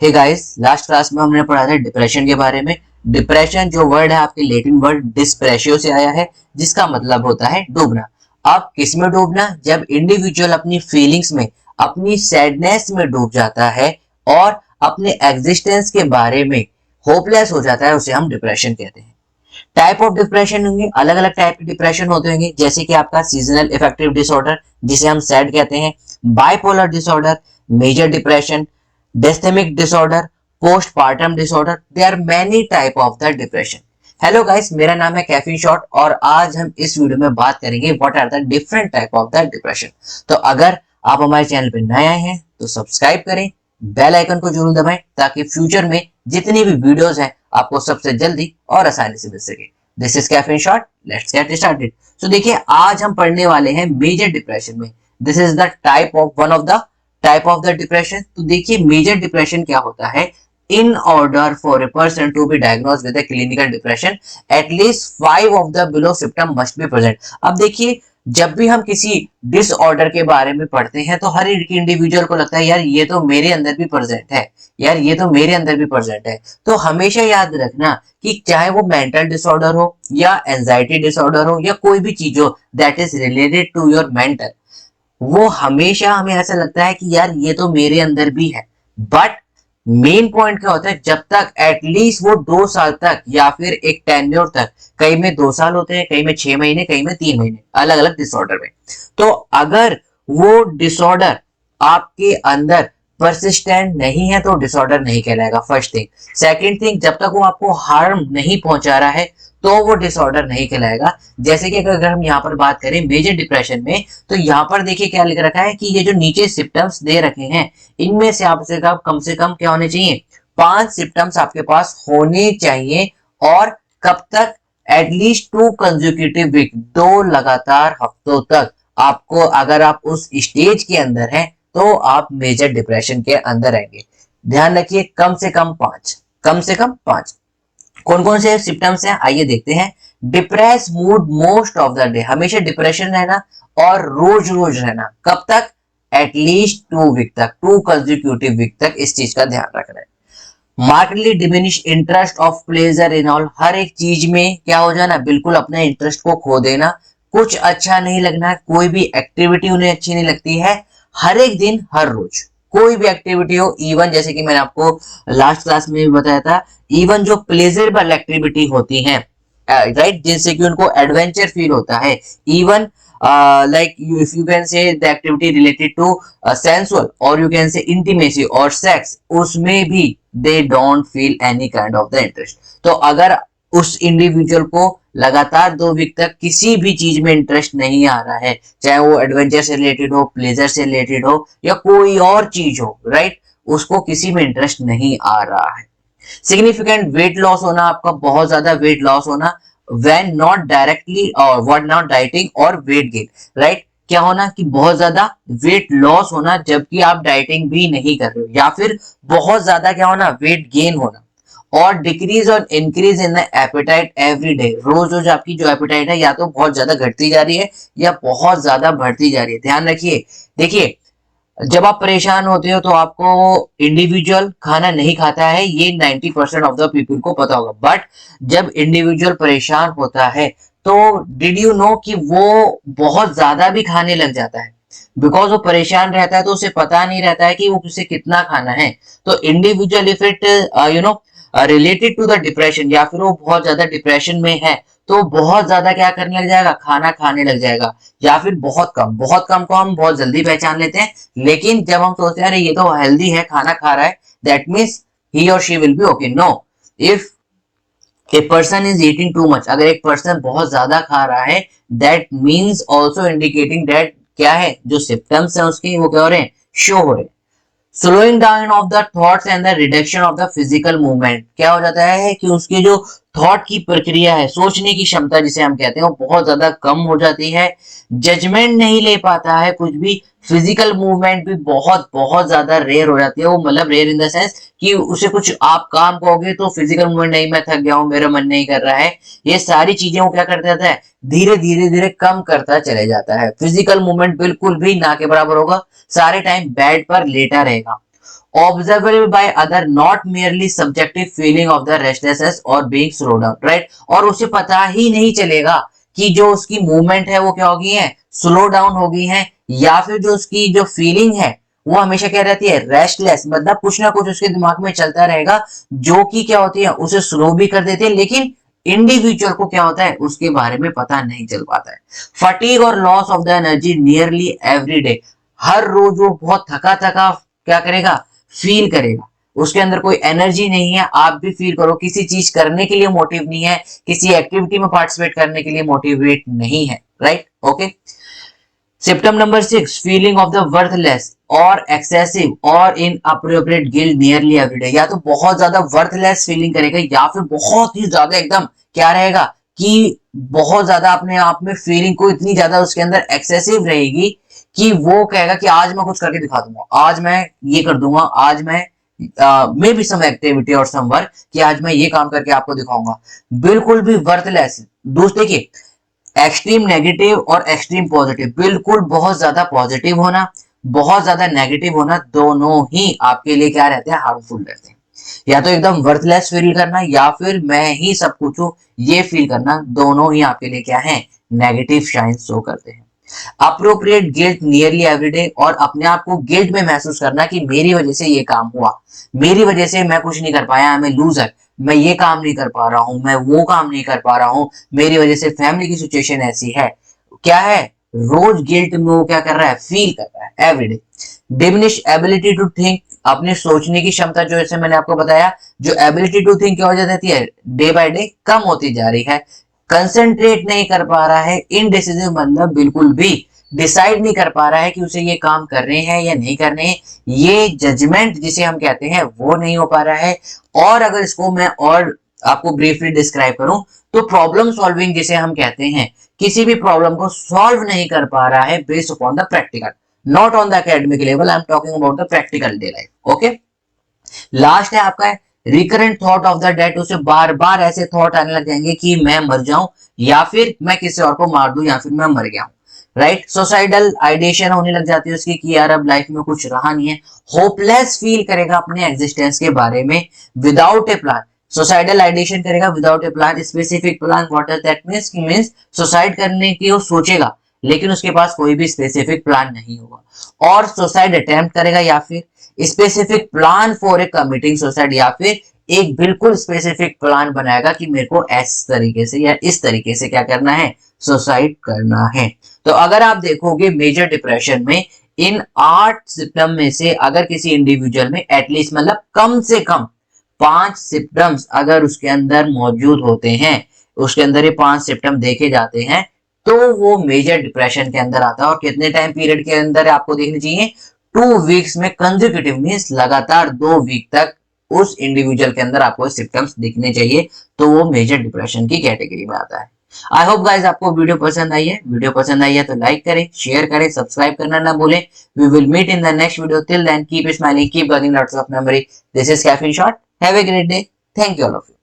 Hey guys, last class में हमने पढ़ा था डिप्रेशन के बारे में। डिप्रेशन जो वर्ड है आपके लैटिन वर्ड डिस्प्रेशियो से आया है, जिसका मतलब होता है डूबना। अब किस में डूबना? जब इंडिविजुअल अपनी फीलिंग्स में, अपनी सैडनेस में डूब जाता है और अपने एग्जिस्टेंस के बारे में होपलेस हो जाता है, उसे हम डिप्रेशन कहते हैं। टाइप ऑफ डिप्रेशन होंगे, अलग अलग टाइप के डिप्रेशन होते होंगे, जैसे कि आपका सीजनल इफेक्टिव डिसऑर्डर जिसे हम सैड कहते हैं, bipolar disorder, major depression, dysthymic disorder, postpartum disorder. There are many type of the depression. Hello guys, मेरा नाम है कैफीन शॉट और आज हम इस वीडियो में बात करेंगे what are the different type of the depression. तो अगर आप हमारे चैनल पर नए आए हैं तो सब्सक्राइब करें, बेल आइकन को जरूर दबाएं ताकि फ्यूचर में जितनी भी वीडियोस हैं आपको सबसे जल्दी और आसानी से मिल सके। This is caffeine shot, let's get started. So देखिए, आज हम पढ़ने वाले हैं मेजर डिप्रेशन में। This is the type of one of the type of the depression. तो देखिए, मेजर डिप्रेशन क्या होता है? In order for a person to be diagnosed with a clinical depression, at least 5 of the below symptom must be present। अब देखिए, जब भी हम किसी डिसऑर्डर के बारे में पढ़ते हैं तो हर एक इंडिविजुअल को लगता है यार ये तो मेरे अंदर भी प्रेजेंट है, यार ये तो मेरे अंदर भी प्रेजेंट है। तो हमेशा याद रखना कि चाहे वो मेंटल डिसऑर्डर हो या एंजाइटी डिसऑर्डर हो या कोई भी चीज हो that is related to your mental, वो हमेशा हमें ऐसा लगता है कि यार ये तो मेरे अंदर भी है। बट मेन पॉइंट क्या होता है, जब तक एटलीस्ट वो 2 साल तक या फिर एक टेन्योर तक, कई में 2 साल होते हैं, कई में 6 महीने, कई में 3 महीने, अलग अलग डिसऑर्डर में। तो अगर वो डिसऑर्डर आपके अंदर परसिस्टेंट नहीं है तो डिसऑर्डर नहीं कहलाएगा, फर्स्ट थिंग। सेकंड थिंग, जब तक वो आपको हार्म नहीं पहुंचा रहा है तो वो डिसऑर्डर नहीं कहलाएगा। जैसे कि अगर हम यहाँ पर बात करें मेजर डिप्रेशन में, तो यहाँ पर देखिए क्या लिख रखा है कि ये जो नीचे सिम्टम्स दे रखे हैं इनमें से आपसे कम से कम क्या होने चाहिए? 5 सिम्टम्स आपके पास होने चाहिए। और कब तक? एटलीस्ट 2 कंसेक्यूटिव वीक, 2 लगातार हफ्तों तक आपको, अगर आप उस स्टेज के अंदर हैं तो आप मेजर डिप्रेशन के अंदर आएंगे। ध्यान रखिए, कम से कम 5, कम से कम 5। कौन कौन से सिम्टम्स हैं आइए देखते हैं। Depress mood most of the day, हमेशा डिप्रेशन रहना और रोज रोज रहना। कब तक? एटलीस्ट 2 वीक तक, 2 कंसेक्यूटिव वीक तक इस चीज का ध्यान रखना है। Markedly diminish interest of pleasure in all, हर एक चीज में क्या हो जाना, बिल्कुल अपने इंटरेस्ट को खो देना, कुछ अच्छा नहीं लगना, कोई भी एक्टिविटी उन्हें अच्छी नहीं लगती है। हर एक दिन, हर रोज कोई भी एक्टिविटी हो, इवन जैसे कि मैंने आपको लास्ट क्लास में भी बताया था, इवन जो प्लेजरेबल एक्टिविटी होती हैं, राइट, जिनसे कि उनको एडवेंचर फील होता है, even like if you can say the activity related to sensual or you can say intimacy or sex, उसमें भी they don't feel any kind of the interest। तो अगर उस इंडिविजुअल को लगातार 2 वीक तक किसी भी चीज में इंटरेस्ट नहीं आ रहा है, चाहे वो एडवेंचर से रिलेटेड हो, प्लेजर से रिलेटेड हो या कोई और चीज हो, राइट, उसको किसी में इंटरेस्ट नहीं आ रहा है। सिग्निफिकेंट वेट लॉस होना, आपका बहुत ज्यादा वेट लॉस होना, when not directly or what not dieting और weight gain, right, क्या होना कि बहुत ज्यादा वेट लॉस होना जबकि आप डाइटिंग भी नहीं कर रहे हो, या फिर बहुत ज्यादा क्या होना, वेट गेन होना। और डिक्रीज और increase in the appetite every day, रोज रोज आपकी जो एपेटाइट है या तो बहुत ज्यादा घटती जा रही है या बहुत ज्यादा बढ़ती जा रही है। ध्यान रखिए, देखिए, जब आप परेशान होते हो तो आपको इंडिविजुअल खाना नहीं खाता है, ये 90% ऑफ द पीपल को पता होगा। बट जब इंडिविजुअल परेशान होता है तो डिड यू नो कि वो बहुत ज्यादा भी खाने लग जाता है, बिकॉज वो परेशान रहता है तो उसे पता नहीं रहता है कि वो उसे कितना खाना है। तो individual if it related to the depression, या फिर वो बहुत ज्यादा डिप्रेशन में है तो बहुत ज्यादा क्या करने लग जाएगा, खाना खाने लग जाएगा। या फिर बहुत कम, बहुत कम को हम बहुत जल्दी पहचान लेते हैं, लेकिन जब हम सोचते हैं अरे ये तो हेल्दी है, खाना खा रहा है, दैट मीन्स ही और she will be okay. No, if a person is eating too much, अगर एक पर्सन बहुत ज्यादा खा रहा है, that means also indicating that क्या है, जो सिम्टम्स है उसके वो क्या हो रहे हैं, शो हो रहे हैं। Slowing down of the thoughts and the reduction of the physical movement, क्या हो जाता है कि उसकी जो थॉट की प्रक्रिया है, सोचने की क्षमता जिसे हम कहते हैं, वो बहुत ज्यादा कम हो जाती है। जजमेंट नहीं ले पाता है कुछ भी, फिजिकल मूवमेंट भी बहुत बहुत ज्यादा रेयर हो जाती है। वो मतलब रेयर इन द सेंस कि उसे कुछ आप काम कहोगे तो फिजिकल मूवमेंट, नहीं मैं थक गया हूं, मेरा मन नहीं कर रहा है, ये सारी चीजें वो क्या करता है, धीरे धीरे धीरे कम करता चले जाता है। फिजिकल मूवमेंट बिल्कुल भी ना के बराबर होगा, सारे टाइम बेड पर लेटा रहेगा। Observable by other, not merely subjective feeling of the restlessness और बीइंग स्लो डाउन, राइट। और उसे पता ही नहीं चलेगा कि जो उसकी मूवमेंट है वो क्या हो गई है, स्लो डाउन हो गई है, या फिर जो उसकी जो फीलिंग है वो हमेशा क्या रहती है, रेस्टलेस, मतलब कुछ ना कुछ उसके दिमाग में चलता रहेगा जो कि क्या होती है, उसे स्लो भी कर देती है, लेकिन इंडिविजुअल को क्या होता है उसके बारे में पता नहीं चल पाता है। फटीग और loss of the energy nearly every day, हर रोज वो बहुत थका थका क्या करेगा, फील करेगा, उसके अंदर कोई एनर्जी नहीं है। आप भी फील करो, किसी चीज करने के लिए मोटिव नहीं है, किसी एक्टिविटी में पार्टिसिपेट करने के लिए मोटिवेट नहीं है, right, okay. Symptom number 6, feeling of the worthless और एक्सेसिव और in appropriate guilt nearly everyday, या तो बहुत ज्यादा वर्थलेस फीलिंग करेगा या फिर बहुत ही ज्यादा एकदम क्या रहेगा कि बहुत ज्यादा अपने आप में फीलिंग को इतनी ज्यादा उसके अंदर एक्सेसिव रहेगी कि वो कहेगा कि आज मैं कुछ करके दिखा दूंगा, आज मैं ये कर दूंगा, आज मैं मे बी सम एक्टिविटी और सम वर्क, कि आज मैं ये काम करके आपको दिखाऊंगा। बिल्कुल भी वर्थलेस। दोस्त देखिए, एक्सट्रीम नेगेटिव और एक्सट्रीम पॉजिटिव, बिल्कुल बहुत ज्यादा पॉजिटिव होना, बहुत ज्यादा नेगेटिव होना, दोनों ही आपके लिए क्या रहते हैं, हार्मफुल रहते हैं। या तो एकदम वर्थलेस फील करना या फिर मैं ही सब कुछ हूं ये फील करना, दोनों ही आपके लिए क्या है, नेगेटिव शाइन शो करते हैं। अप्रोप्रिएट गिल्ट नियरली एवरीडे, और अपने आप को गिल्ट में महसूस करना कि मेरी वजह से ये काम हुआ, मेरी वजह से मैं कुछ नहीं कर पाया, मैं लूजर, मैं ये काम नहीं कर पा रहा हूं, मैं वो काम नहीं कर पा रहा हूं, मेरी वजह से फैमिली की सिचुएशन ऐसी है, क्या है, रोज गिल्ट में वो क्या कर रहा है, फील कर रहा है everyday. Diminish ability to think, अपने सोचने की क्षमता, जो जैसे मैंने आपको बताया, जो एबिलिटी टू थिंक क्या हो जाती है, डे बाय डे कम होती जा रही है। कंसंट्रेट नहीं कर पा रहा है, इनडिसिसिव, मतलब बिल्कुल भी डिसाइड नहीं कर पा रहा है कि उसे ये काम करने हैं या नहीं करने हैं, ये जजमेंट जिसे हम कहते हैं वो नहीं हो पा रहा है। और अगर इसको मैं और आपको ब्रीफली डिस्क्राइब करूं तो प्रॉब्लम सॉल्विंग जिसे हम कहते हैं, किसी भी प्रॉब्लम को सॉल्व नहीं कर पा रहा है based upon the practical, not on the academic level, I am talking about the practical day life, okay. Last है आपका recurrent thought of the death, उसे बार बार ऐसे थॉट आने लग जाएंगे कि मैं मर जाऊं या फिर मैं किसी और को मार दूं या फिर मैं मर गया हूं, राइट। सुसाइडल आइडिएशन होने लग जाती है उसकी कि यार अब लाइफ में कुछ रहा नहीं है, होपलेस फील करेगा अपने एग्जिस्टेंस के बारे में, without a plan, suicidal ideation करेगा without a plan, specific plan, what does that means suicide करने की वो सोचेगा लेकिन उसके पास कोई भी स्पेसिफिक प्लान नहीं होगा, और सुसाइड अटेम्प्ट करेगा या फिर specific plan for a committing suicide, या फिर एक बिल्कुल स्पेसिफिक प्लान बनाएगा कि मेरे को इस तरीके से या इस तरीके से क्या करना है, सुसाइड करना है। तो अगर आप देखोगे मेजर डिप्रेशन में इन 8 सिम्टम में से अगर किसी इंडिविजुअल में एटलीस्ट मतलब कम से कम 5 सिम्टम्स अगर उसके अंदर मौजूद होते हैं, उसके अंदर ये 5 सिम्टम देखे जाते हैं, तो वो मेजर डिप्रेशन के अंदर आता है। और कितने टाइम पीरियड के अंदर आपको देखने चाहिए, 2 वीक्स में कंसेक्यूटिव मींस लगातार 2 वीक तक उस इंडिविजुअल के अंदर आपको सिम्टम्स दिखने चाहिए, तो वो मेजर डिप्रेशन की कैटेगरी में आता है। आई होप गाइस आपको वीडियो पसंद आई है, वीडियो पसंद आई है तो लाइक करें, शेयर करें, सब्सक्राइब करना ना भूलें। We will meet in the next video, till then keep smiling, keep getting lots of memory. This is caffeine shot, have a great day, thank you all of you.